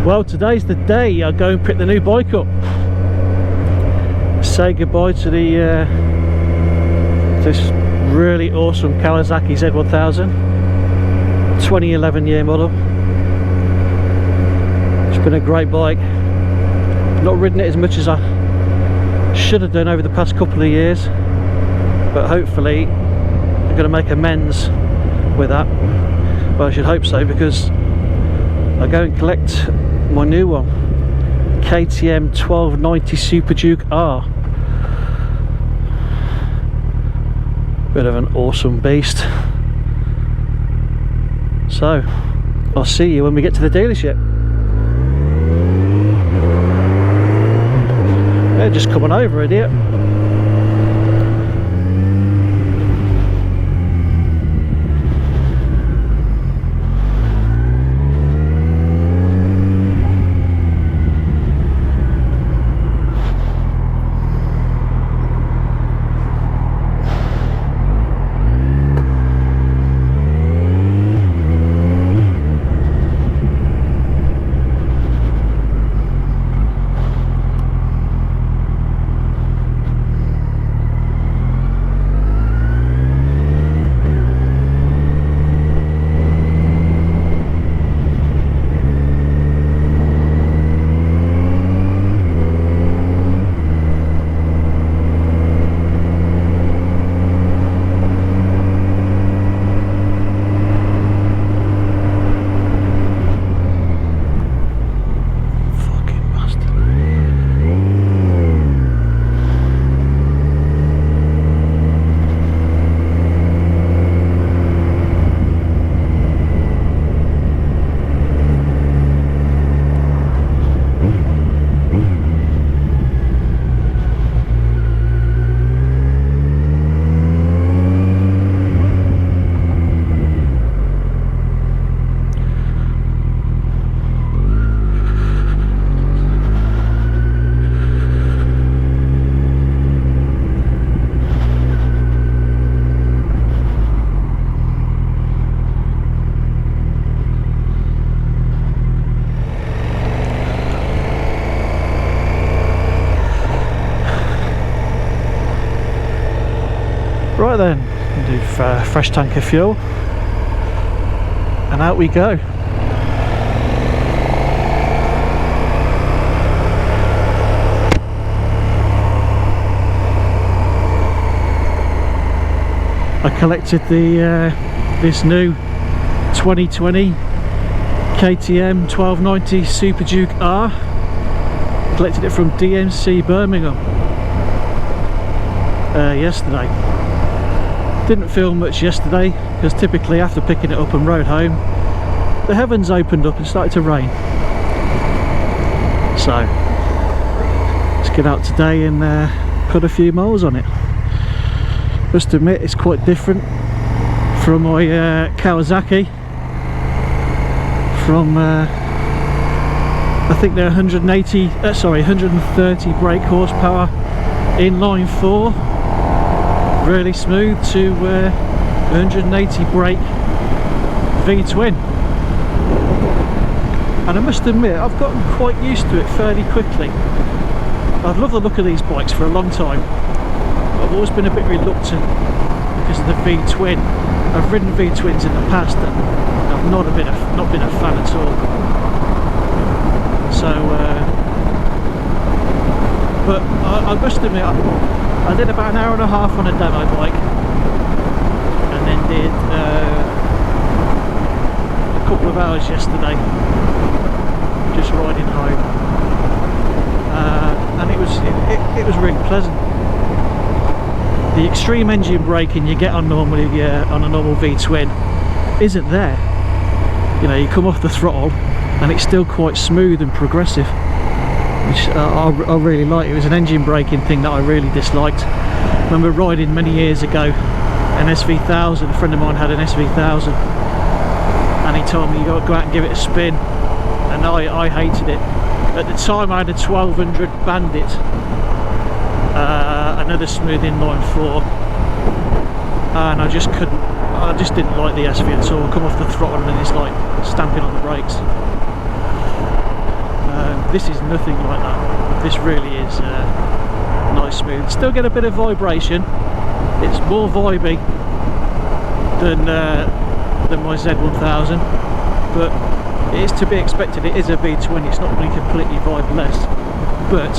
Well, today's the day I go and pick the new bike up. Say goodbye to the this really awesome Kawasaki Z1000, 2011 year model. It's been a great bike. Not ridden it as much as I should have done over the past couple of years, but hopefully I'm going to make amends with that. Well, I should hope so, because I go and collect my new one, KTM 1290 Superduke R. Bit of an awesome beast. So I'll see you when we get to the dealership. They're just coming over, idiot. Right then, do fresh tank of fuel, and out we go. I collected the this new 2020 KTM 1290 Superduke R. Collected it from DMC Birmingham yesterday. Didn't feel much yesterday, because typically after picking it up and rode home, the heavens opened up and started to rain. So let's get out today and put a few miles on it. Must admit, it's quite different from my Kawasaki. From I think they're 130 brake horsepower, inline 4. Really smooth, to 180 brake V-twin, and I must admit I've gotten quite used to it fairly quickly. I've loved the look of these bikes for a long time. I've always been a bit reluctant because of the V-twin. I've ridden V-twins in the past and I've not been a fan at all. So but I must admit, I did about an hour and a half on a demo bike, and then did a couple of hours yesterday just riding home, and it was really pleasant. The extreme engine braking you get on normally on a normal V-twin isn't there. You know, you come off the throttle and it's still quite smooth and progressive, which I really like. It was an engine braking thing that I really disliked. I remember riding many years ago an SV1000. A friend of mine had an SV1000, and he told me, you got to go out and give it a spin, and I hated it. At the time I had a 1200 Bandit, another smooth inline 4, and I just didn't like the SV at all. Come off the throttle and it's like stamping on the brakes. This is nothing like that. This really is nice smooth. Still get a bit of vibration. It's more vibey than my Z1000, but it is to be expected. It is a V20. It's not really completely vibeless, but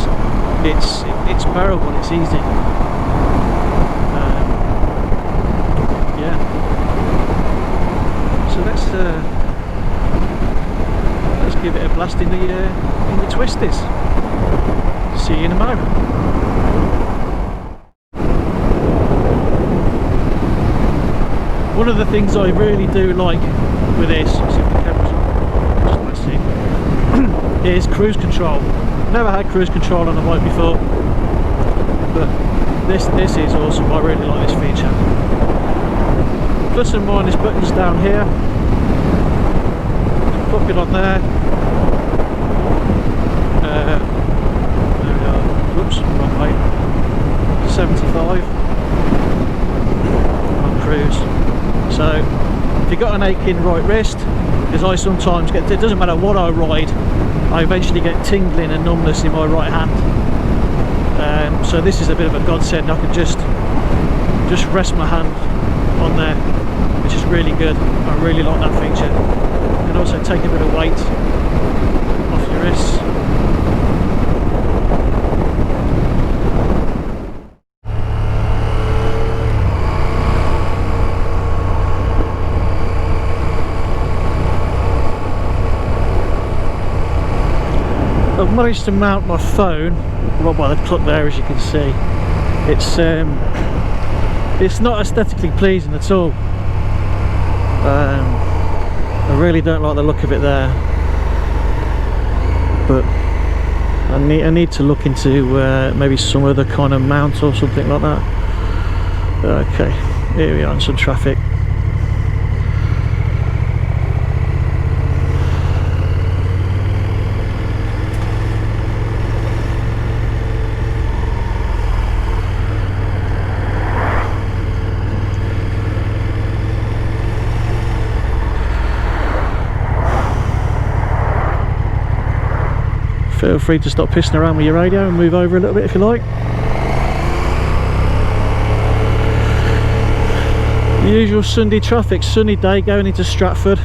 it's bearable. It's easy. Yeah. So let's give it a blast in the twisties. See you in a moment. One of the things I really do like with this, see if the camera's on, just let's see, is cruise control. Never had cruise control on a bike before, but this is awesome. I really like this feature. Plus and minus buttons down here. Pop it on there. There we are. Whoops, wrong way. 75 on cruise. So if you've got an aching right wrist, because I sometimes get, it doesn't matter what I ride, I eventually get tingling and numbness in my right hand. So this is a bit of a godsend. I can just rest my hand on there, which is really good. I really like that feature. You can also take a bit of weight off your wrists. I've managed to mount my phone right by the clock there, as you can see. It's not aesthetically pleasing at all. I really don't like the look of it there, but I need to look into maybe some other kind of mount or something like that. Okay, here we are in some traffic. Feel free to stop pissing around with your radio and move over a little bit if you like. The usual Sunday traffic, sunny day going into Stratford.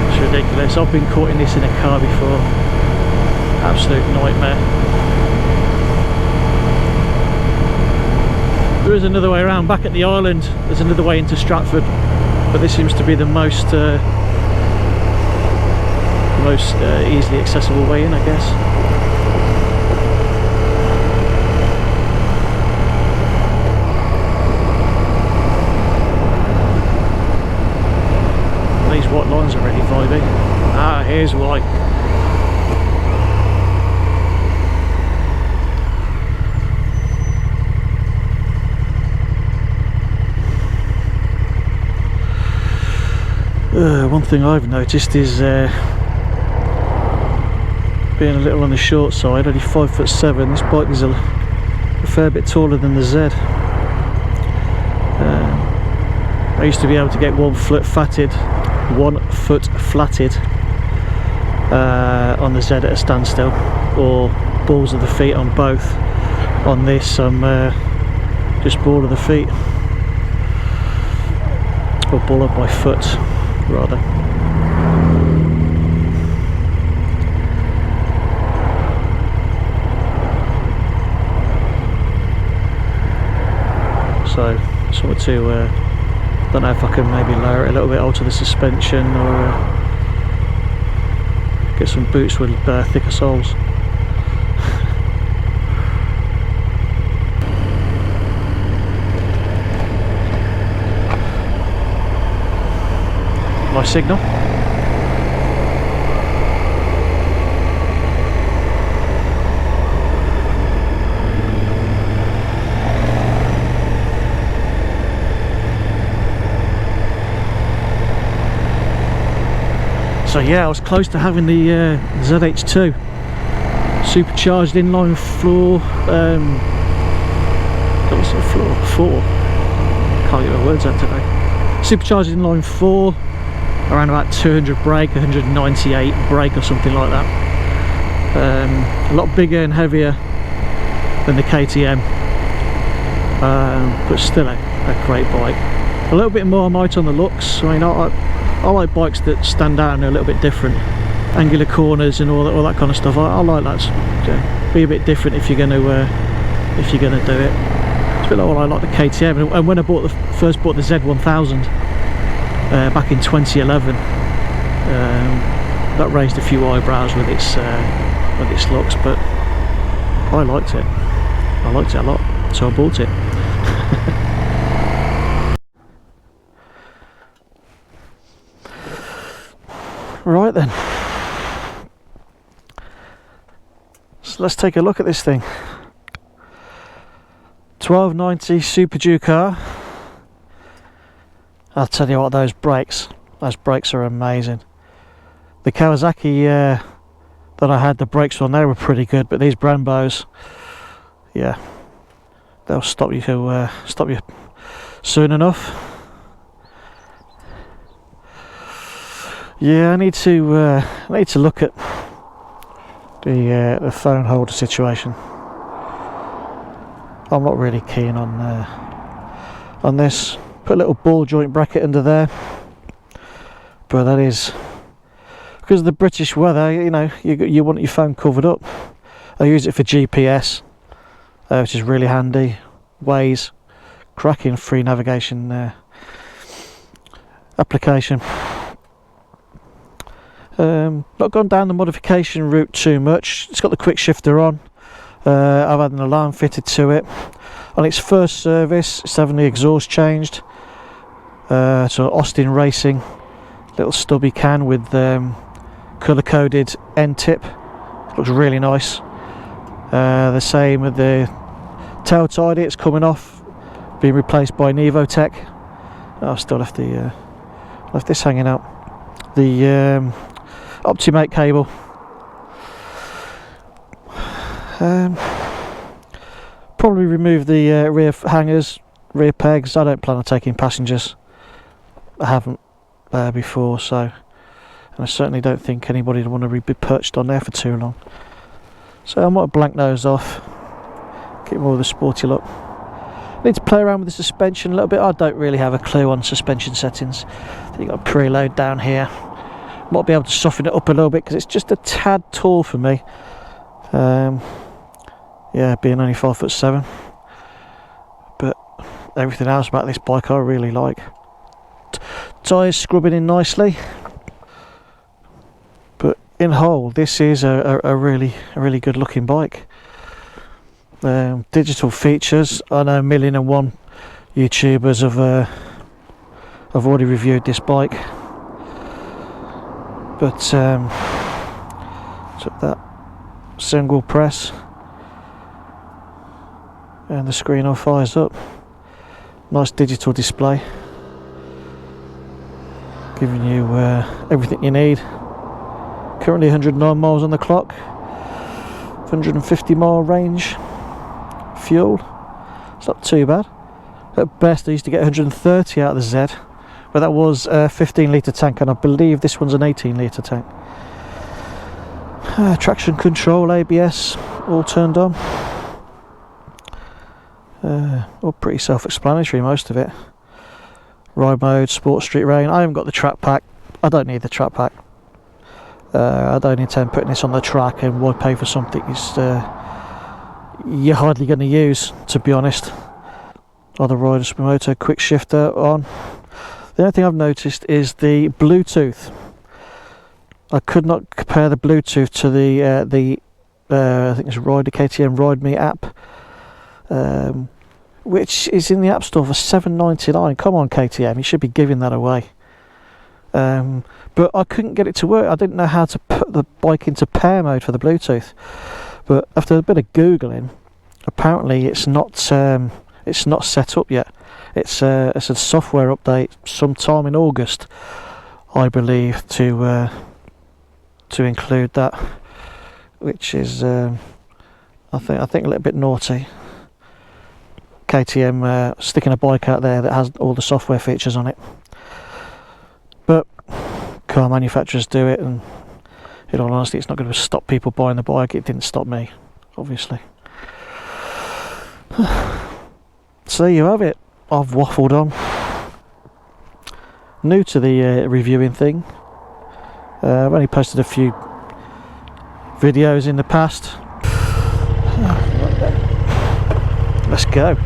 It's ridiculous. I've been caught in this in a car before. Absolute nightmare. There is another way around. Back at the island there's another way into Stratford, but this seems to be the most easily accessible way in, I guess. These white lines are really vibey. Ah, here's why. One thing I've noticed is being a little on the short side, only 5'7", this bike is a fair bit taller than the Z. I used to be able to get 1 foot flatted on the Z at a standstill, or balls of the feet on both. On this I'm just ball of the feet, or ball of my foot rather. So something to don't know if I can maybe lower it a little bit, alter the suspension, or get some boots with thicker soles. My signal. So yeah, I was close to having the ZH2 supercharged inline floor What's the floor? 4. Can't get my words out today. Supercharged inline 4, around about 200 brake, 198 brake or something like that. A lot bigger and heavier than the KTM, but still a great bike. A little bit more might on the looks. I mean, I like bikes that stand out and are a little bit different, angular corners and all that kind of stuff. I like that. Yeah, be a bit different if you're going to do it. It's a bit like the KTM. And when I first bought the Z1000 back in 2011, that raised a few eyebrows with its looks, but I liked it. I liked it a lot, so I bought it. Right then, so let's take a look at this thing. 1290 Superduke R. I'll tell you what, those brakes are amazing. The Kawasaki that I had the brakes on, they were pretty good, but these Brembos, yeah, they'll stop you soon enough. Yeah, I need to look at the phone holder situation. I'm not really keen on this. Put a little ball joint bracket under there, but that is because of the British weather. You know, you want your phone covered up. I use it for GPS, which is really handy. Waze, cracking free navigation application. Not gone down the modification route too much. It's got the quick shifter on. I've had an alarm fitted to it. On its first service, it's having the exhaust changed. So Austin Racing, little stubby can with colour coded end tip. Looks really nice. The same with the tail tidy. It's coming off, being replaced by Nevotech. I've still left this hanging out. The Optimate cable. Probably remove the rear hangers, rear pegs. I don't plan on taking passengers. I haven't before, so, and I certainly don't think anybody would want to be perched on there for too long. So I might blank those off, get more of the sporty look. Need to play around with the suspension a little bit. I don't really have a clue on suspension settings. I think you've got a preload down here. Might be able to soften it up a little bit because it's just a tad tall for me. Yeah, being only 5'7", but everything else about this bike I really like. Tyres scrubbing in nicely, but in whole, this is a really good looking bike. Digital features. I know 1,000,001 YouTubers have already reviewed this bike, but took that single press and the screen all fires up. Nice digital display, giving you everything you need. Currently 109 miles on the clock, 150 mile range. Fuel, it's not too bad. At best I used to get 130 out of the Z, but that was a 15 litre tank, and I believe this one's an 18 litre tank. Traction control, ABS, all turned on. All pretty self-explanatory, most of it. Ride mode, sport, street rain. I haven't got the track pack. I don't need the track pack. I don't intend putting this on the track, and why pay for something you're hardly going to use, to be honest. Other Riders Moto quick shifter on. The only thing I've noticed is the Bluetooth. I could not compare the Bluetooth to the I think it's KTM Ride Me app, which is in the App Store for $7.99. Come on, KTM, you should be giving that away. But I couldn't get it to work. I didn't know how to put the bike into pair mode for the Bluetooth. But after a bit of googling, apparently it's not set up yet. It's a software update sometime in August, I believe, to include that, which is I think a little bit naughty. KTM sticking a bike out there that has all the software features on it. But car manufacturers do it, and in all honesty, it's not going to stop people buying the bike. It didn't stop me, obviously. So there you have it. I've waffled on. New to the reviewing thing. I've only posted a few videos in the past. Let's go.